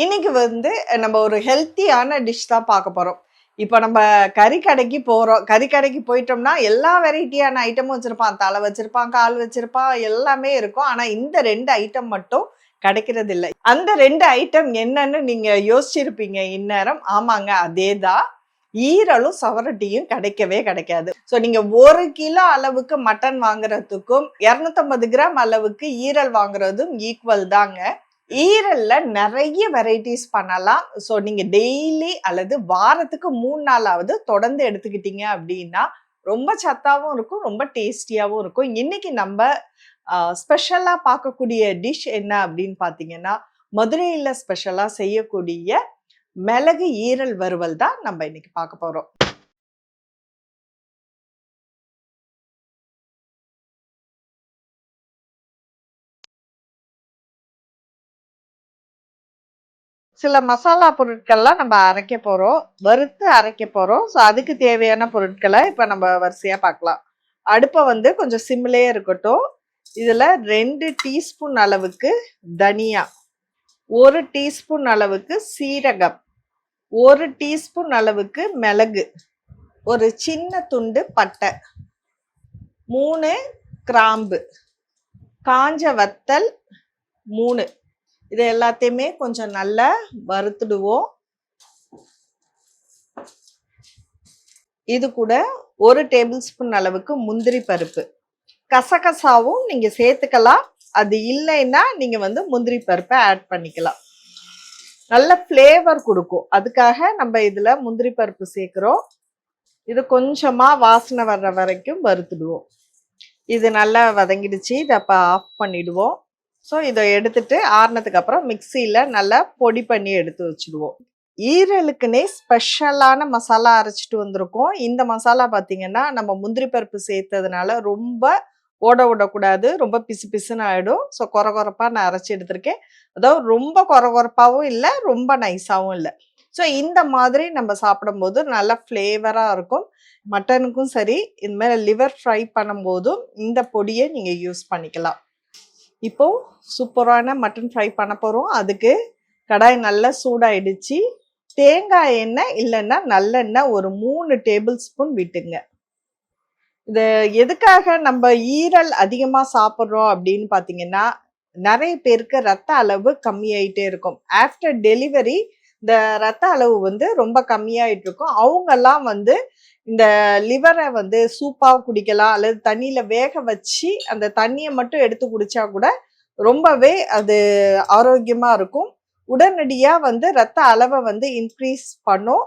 இன்னைக்கு வந்து நம்ம ஒரு ஹெல்த்தியான டிஷ் தான் பார்க்க போறோம். இப்போ நம்ம கறிக்கடைக்கு போறோம். கறிக்கடைக்கு போயிட்டோம்னா எல்லா வெரைட்டியான ஐட்டமும் வச்சிருப்பான். தலை வச்சிருப்பான், கால் வச்சிருப்பான், எல்லாமே இருக்கும். ஆனா இந்த 2 ஐட்டம் மட்டும் கிடைக்கிறது இல்லை. அந்த 2 ஐட்டம் என்னன்னு நீங்க யோசிச்சிருப்பீங்க இந்நேரம். ஆமாங்க, அதேதான். ஈரலும் சவரட்டியும் கிடைக்கவே கிடைக்காது. ஸோ நீங்க 1 கிலோ அளவுக்கு மட்டன் வாங்குறதுக்கும் 250 கிராம் அளவுக்கு ஈரல் வாங்குறதும் ஈக்குவல் தாங்க. ஈரல்ல நிறைய வெரைட்டிஸ் பண்ணலாம். ஸோ நீங்க டெய்லி அல்லது வாரத்துக்கு 3 நாளாவது தொடர்ந்து எடுத்துக்கிட்டீங்க அப்படின்னா ரொம்ப சத்தாவும் இருக்கும், ரொம்ப டேஸ்டியாவும் இருக்கும். இன்னைக்கு நம்ம ஸ்பெஷலா பார்க்கக்கூடிய டிஷ் என்ன அப்படின்னு பார்த்தீங்கன்னா, மதுரையில ஸ்பெஷலா செய்யக்கூடிய மிளகு ஈரல் வறுவல் தான் நம்ம இன்னைக்கு பார்க்க போறோம். சில மசாலா பொருட்கள்லாம் நம்ம அரைக்க போறோம், வறுத்து அரைக்க போறோம். ஸோ அதுக்கு தேவையான பொருட்களை இப்ப நம்ம வரிசையா பார்க்கலாம். அடுப்பை வந்து கொஞ்சம் சிம்மிலே இருக்கட்டும். இதுல 2 டீஸ்பூன் அளவுக்கு தனியா, 1 டீஸ்பூன் அளவுக்கு சீரகம், 1 டீஸ்பூன் அளவுக்கு மிளகு, ஒரு சின்ன துண்டு பட்டை, 3 கிராம்பு, காஞ்ச வத்தல் 3. இது எல்லாத்தையுமே கொஞ்சம் நல்லா வறுத்துடுவோம். இது கூட 1 டேபிள் ஸ்பூன் அளவுக்கு முந்திரி பருப்பு, கசகசாவும் நீங்க சேர்த்துக்கலாம். அது இல்லைன்னா நீங்க வந்து முந்திரி பருப்பை ஆட் பண்ணிக்கலாம். நல்ல ஃப்ளேவர் கொடுக்கும், அதுக்காக நம்ம இதுல முந்திரி பருப்பு சேர்க்கிறோம். இது கொஞ்சமா வாசனை வர்ற வரைக்கும் வறுத்துடுவோம். இது நல்லா வதங்கிடுச்சு. இதை அப்ப ஆஃப் பண்ணிடுவோம். ஸோ இதை எடுத்துட்டு ஆறுனதுக்கு அப்புறம் மிக்சியில நல்லா பொடி பண்ணி எடுத்து வச்சுடுவோம். ஈரலுக்குன்னே ஸ்பெஷலான மசாலா அரைச்சிட்டு வந்திருக்கோம். இந்த மசாலா பார்த்தீங்கன்னா நம்ம முந்திரி பருப்பு சேர்த்ததுனால ரொம்ப விடக்கூடாது, ரொம்ப பிசு பிசுன்னு ஆயிடும். ஸோ கொரகொரப்பா நான் அரைச்சி எடுத்திருக்கேன். அதாவது ரொம்ப கொரகொரப்பாவும் இல்லை, ரொம்ப நைஸாவும் இல்லை. ஸோ இந்த மாதிரி நம்ம சாப்பிடும்போது நல்லா ஃப்ளேவரா இருக்கும். மட்டனுக்கும் சரி, இந்த மாதிரி லிவர் ஃப்ரை பண்ணும்போதும் இந்த பொடியை நீங்க யூஸ் பண்ணிக்கலாம். இப்போ சூப்பரான மட்டன் ஃப்ரை பண்ண போறோம். அதுக்கு கடாய் நல்லா சூடாயிடுச்சு. தேங்காய் எண்ணெய் இல்லைன்னா நல்லெண்ணெய் ஒரு 3 டேபிள் ஸ்பூன் விட்டுங்க. இது எதுக்காக நம்ம ஈரல் அதிகமா சாப்பிட்றோம் அப்படின்னு பார்த்தீங்கன்னா, நிறைய பேருக்கு ரத்த அளவு கம்மியாயிட்டே இருக்கும். ஆஃப்டர் டெலிவரி இந்த ரத்த அளவு வந்து ரொம்ப கம்மியாயிட்டு இருக்கும். அவங்கெல்லாம் வந்து இந்த லிவரை வந்து சூப்பா குடிக்கலாம், அல்லது தண்ணியில வேக வச்சு அந்த தண்ணியை மட்டும் எடுத்து குடிச்சா கூட ரொம்பவே அது ஆரோக்கியமா இருக்கும். உடனடியா வந்து ரத்த அளவை வந்து இன்க்ரீஸ் பண்ணும்.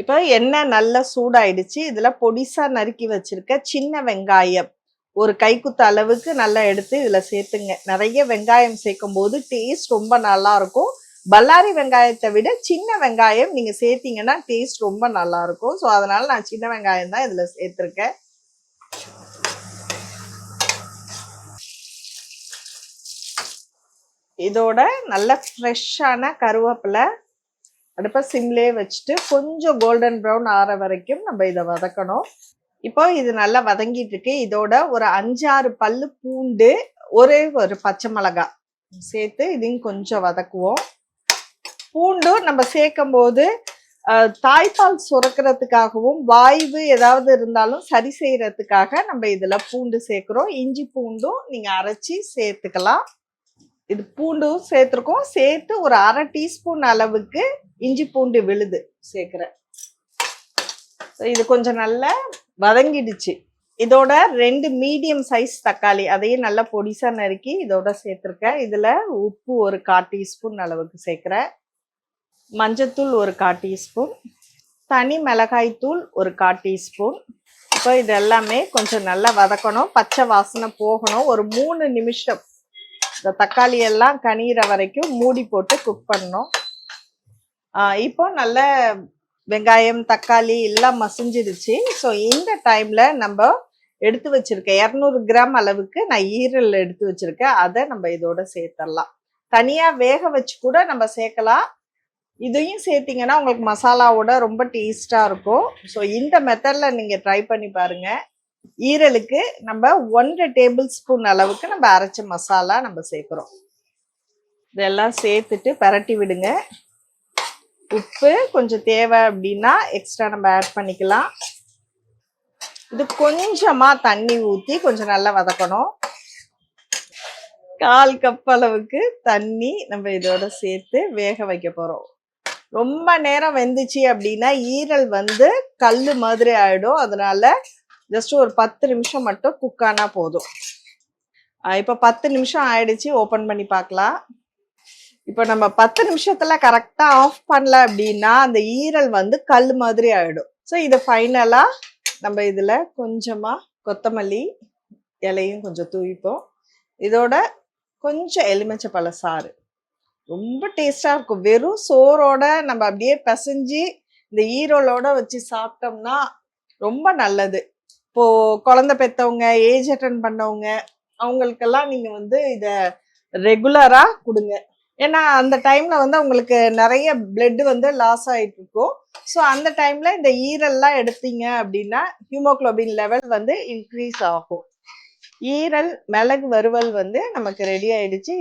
இப்போ எண்ணெய் நல்லா சூடாயிடுச்சு. இதுல பொடிசா நறுக்கி வச்சிருக்க சின்ன வெங்காயம் ஒரு கைக்குத்த அளவுக்கு நல்லா எடுத்து இதுல சேர்த்துங்க. நிறைய வெங்காயம் சேர்க்கும் போது டேஸ்ட் ரொம்ப நல்லா இருக்கும். பல்லாரி வெங்காயத்தை விட சின்ன வெங்காயம் நீங்க சேர்த்தீங்கன்னா டேஸ்ட் ரொம்ப நல்லா இருக்கும். ஸோ அதனால நான் சின்ன வெங்காயம் தான் இதுல சேர்த்திருக்கேன். இதோட நல்ல ஃப்ரெஷ்ஷான கருவேப்பிலை அடுப்பை சிம்லேயே வச்சுட்டு கொஞ்சம் கோல்டன் ப்ரௌன் ஆற வரைக்கும் நம்ம இதை வதக்கணும். இப்போ இது நல்லா வதங்கிட்டு இருக்கு. இதோட ஒரு 5-6 பல்லு பூண்டு, ஒரே ஒரு பச்சை மிளகாய் சேர்த்து இதையும் கொஞ்சம் வதக்குவோம். பூண்டு நம்ம சேர்க்கும் போது தாய்ப்பால் சுரக்கிறதுக்காகவும் வாய்வு ஏதாவது இருந்தாலும் சரி செய்யறதுக்காக நம்ம இதுல பூண்டு சேர்க்கிறோம். இஞ்சி பூண்டும் நீங்க அரைச்சி சேர்த்துக்கலாம். இது பூண்டும் சேர்த்துருக்கோம். சேர்த்து ஒரு 1/2 டீஸ்பூன் அளவுக்கு இஞ்சி பூண்டு விழுது சேர்க்கிறேன். இது கொஞ்சம் நல்லா வதங்கிடுச்சு. இதோட 2 மீடியம் சைஸ் தக்காளி அதையும் நல்லா பொடிசா நறுக்கி இதோட சேர்த்துருக்கேன். இதுல உப்பு ஒரு 1/4 டீஸ்பூன் அளவுக்கு சேர்க்கிறேன். மஞ்சத்தூள் ஒரு 1/4 டீஸ்பூன், தனி மிளகாய் தூள் ஒரு 1/4 டீஸ்பூன். இப்போ இது எல்லாமே கொஞ்சம் நல்லா வதக்கணும், பச்சை வாசனை போகணும். ஒரு 3 நிமிஷம் இந்த தக்காளி எல்லாம் கனியிற வரைக்கும் மூடி போட்டு குக் பண்ணணும். இப்போ நல்ல வெங்காயம் தக்காளி எல்லாம் மசிஞ்சிருச்சு. ஸோ இந்த டைம்ல நம்ம எடுத்து வச்சிருக்க 200 கிராம் அளவுக்கு நான் ஈரல் எடுத்து வச்சிருக்கேன். அதை நம்ம இதோட சேர்த்துடலாம். தனியா வேக வச்சு கூட நம்ம சேர்க்கலாம். இதையும் சேர்த்தீங்கன்னா உங்களுக்கு மசாலாவோட ரொம்ப டேஸ்டா இருக்கும். ஸோ இந்த மெத்தட்ல நீங்க ட்ரை பண்ணி பாருங்க. ஈரலுக்கு நம்ம 1 டேபிள் ஸ்பூன் அளவுக்கு நம்ம அரைச்ச மசாலா நம்ம சேர்க்கிறோம். இதெல்லாம் சேர்த்துட்டு பரட்டி விடுங்க. உப்பு கொஞ்சம் தேவை அப்படின்னா எக்ஸ்ட்ரா நம்ம ஆட் பண்ணிக்கலாம். இது கொஞ்சமா தண்ணி ஊற்றி கொஞ்சம் நல்லா வதக்கணும். 1/4 கப் அளவுக்கு தண்ணி நம்ம இதோட சேர்த்து வேக வைக்க போறோம். ரொம்ப நேரம் வெந்துச்சு அப்படின்னா ஈரல் வந்து கல் மாதிரி ஆயிடும். அதனால ஜஸ்ட் ஒரு 10 நிமிஷம் மட்டும் குக் ஆனா போதும். இப்போ 10 நிமிஷம் ஆயிடுச்சு. ஓப்பன் பண்ணி பார்க்கலாம். இப்போ நம்ம 10 நிமிஷத்துல கரெக்டா ஆஃப் பண்ணல அப்படின்னா அந்த ஈரல் வந்து கல் மாதிரி ஆயிடும். ஸோ இது ஃபைனலா நம்ம இதுல கொஞ்சமா கொத்தமல்லி இலையும் கொஞ்சம் தூவிப்போம். இதோட கொஞ்சம் எலுமிச்சை பழ சாறு ரொம்ப டேஸ்டா இருக்கும். வெறும் சோறோட நம்ம அப்படியே பிசைஞ்சு இந்த ஈரலோட வச்சு சாப்பிட்டோம்னா ரொம்ப நல்லது. இப்போ குழந்தை பெற்றவங்க, ஏஜ் அட்டன் பண்ணவங்க, அவங்களுக்கெல்லாம் நீங்க வந்து இத ரெகுலரா கொடுங்க. ஏன்னா அந்த டைம்ல வந்து அவங்களுக்கு நிறைய பிளட் வந்து லாஸ் ஆயிட்டு இருக்கும். ஸோ அந்த டைம்ல இந்த ஈரல்லாம் எடுத்தீங்க அப்படின்னா ஹீமோகுளோபின் லெவல் வந்து இன்க்ரீஸ் ஆகும். ஈரல் மிளகு வறுவல் வந்து நமக்கு ரெடி ஆயிடுச்சு.